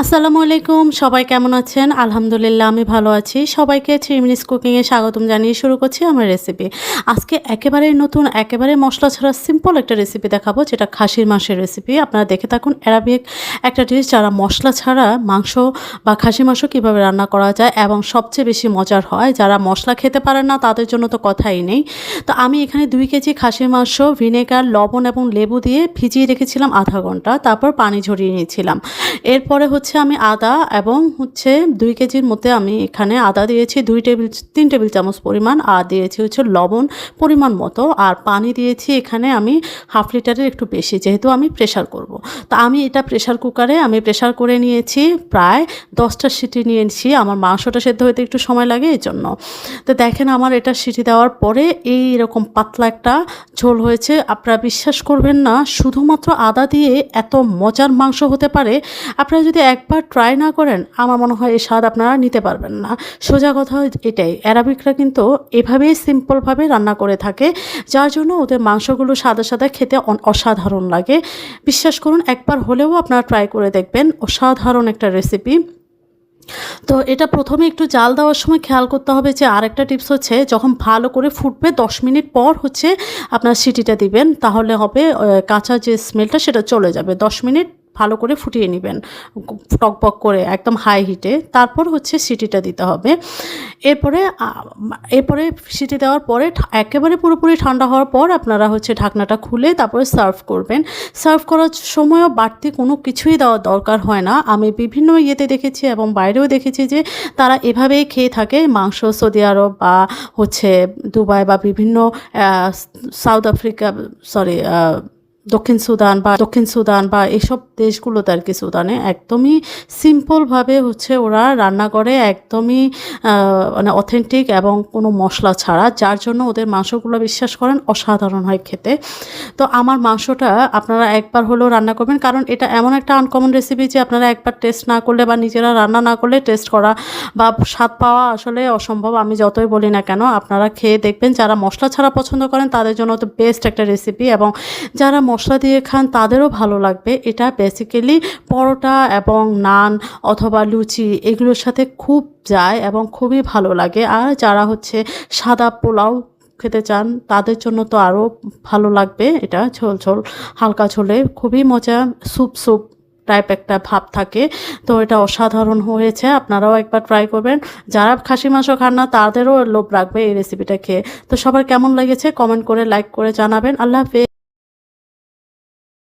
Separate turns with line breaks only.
আসসালামু আলাইকুম, সবাই কেমন আছেন? আলহামদুলিল্লাহ আমি ভালো আছি। সবাইকে 3 মিনিটস কুকিং এ স্বাগতম জানিয়ে শুরু করছি আমার রেসিপি। আজকে একেবারেই নতুন, একেবারে মসলা ছাড়া সিম্পল একটা রেসিপি দেখাবো, যেটা খাসির মাংসের রেসিপি। আপনারা দেখে থাকুন। অ্যারাবিক একটা ডিশ যারা মসলা ছাড়া মাংস বা খাসির মাংস কীভাবে রান্না করা যায় এবং সবচেয়ে বেশি মজার হয়। যারা মসলা খেতে পারেন না তাদের জন্য তো কথাই নেই। তো আমি এখানে 2 কেজি খাসির মাংস ভিনেগার, লবণ এবং লেবু দিয়ে ভিজিয়ে রেখেছিলাম আধা ঘন্টা। তারপর পানি ঝরিয়ে নিয়েছিলাম। এরপরে আমি আদা এবং 2 কেজির মধ্যে আমি এখানে আদা দিয়েছি 3 টেবিল চামচ পরিমাণ, আর দিয়েছি লবণ পরিমাণ মতো, আর পানি দিয়েছি এখানে আমি হাফ লিটারের একটু বেশি, যেহেতু আমি প্রেশার করব। তো আমি এটা প্রেশার কুকারে প্রেশার করে নিয়েছি, প্রায় 10টা সিটি নিয়েছি। আমার মাংসটা সেদ্ধ হতে একটু সময় লাগে এই জন্য। তো দেখেন আমার এটা সিটি দেওয়ার পরে এইরকম পাতলা একটা ঝোল হয়েছে। আপনারা বিশ্বাস করবেন না, শুধুমাত্র আদা দিয়ে এত মজার মাংস হতে পারে। আপনারা যদি একবার ট্রাই না করেন, আমার মনে হয় এই স্বাদ আপনারা নিতে পারবেন না। সোজা কথা এটাই, অ্যারাবিকরা কিন্তু এভাবেই সিম্পলভাবে রান্না করে থাকে, যার জন্য ওদের মাংসগুলো সাদা সাদা খেতে অসাধারণ লাগে। বিশ্বাস করুন, একবার হলেও আপনারা ট্রাই করে দেখবেন। অসাধারণ একটা রেসিপি। তো এটা প্রথমে একটু জাল দেওয়ার সময় খেয়াল করতে হবে যে, আরেকটা টিপস হচ্ছে, যখন ভালো করে ফুটবে 10 মিনিট পর আপনার সিটিটা দিবেন, তাহলে হবে কাঁচা যে স্মেলটা সেটা চলে যাবে। 10 মিনিট ভালো করে ফুটিয়ে নেবেন টকবক করে, একদম হাই হিটে। তারপর সিটিটা দিতে হবে। এরপরে সিটি দেওয়ার পরে একেবারে পুরোপুরি ঠান্ডা হওয়ার পর আপনারা ঢাকনাটা খুলে তারপরে সার্ভ করবেন। সার্ভ করার সময়ও বাড়তি কোনো কিছুই দেওয়ার দরকার হয় না। আমি বিভিন্ন ইয়েতে দেখেছি এবং বাইরেও দেখেছি যে তারা এভাবেই খেয়ে থাকে মাংস। সৌদি আরব বা দুবাই বা বিভিন্ন সাউথ আফ্রিকা, দক্ষিণ সুদান বা এসব দেশগুলোতে আর কি, সুদানে একদমই সিম্পলভাবে ওরা রান্না করে, একদমই অথেন্টিক এবং কোনো মশলা ছাড়া, যার জন্য ওদের মাংসগুলো বিশ্বাস করেন অসাধারণ হয় খেতে। তো আমার মাংসটা আপনারা একবার হলেও রান্না করবেন, কারণ এটা এমন একটা আনকমন রেসিপি যে আপনারা একবার টেস্ট না করলে বা নিজেরা রান্না না করলে টেস্ট করা বা স্বাদ পাওয়া আসলে অসম্ভব। আমি যতই বলি না কেন, আপনারা খেয়ে দেখবেন। যারা মশলা ছাড়া পছন্দ করেন তাদের জন্য তো বেস্ট একটা রেসিপি, এবং যারা মশলা দিয়ে খান তাদেরও ভালো লাগবে। এটা বেসিক্যালি পরোটা এবং নান অথবা লুচি এগুলোর সাথে খুব যায় এবং খুবই ভালো লাগে। আর যারা সাদা পোলাও খেতে চান তাদের জন্য তো আরও ভালো লাগবে। এটা ঝোল ঝোল হালকা ঝোলে খুবই মজা, স্যুপ টাইপ একটা ভাব থাকে। তো এটা অসাধারণ হয়েছে, আপনারাও একবার ট্রাই করবেন। যারা খাসি মাংস খান না তাদেরও লোভ রাখবে এই রেসিপিটা খেয়ে। তো সবার কেমন লেগেছে কমেন্ট করে, লাইক করে জানাবেন। আল্লাহ হাফেজ।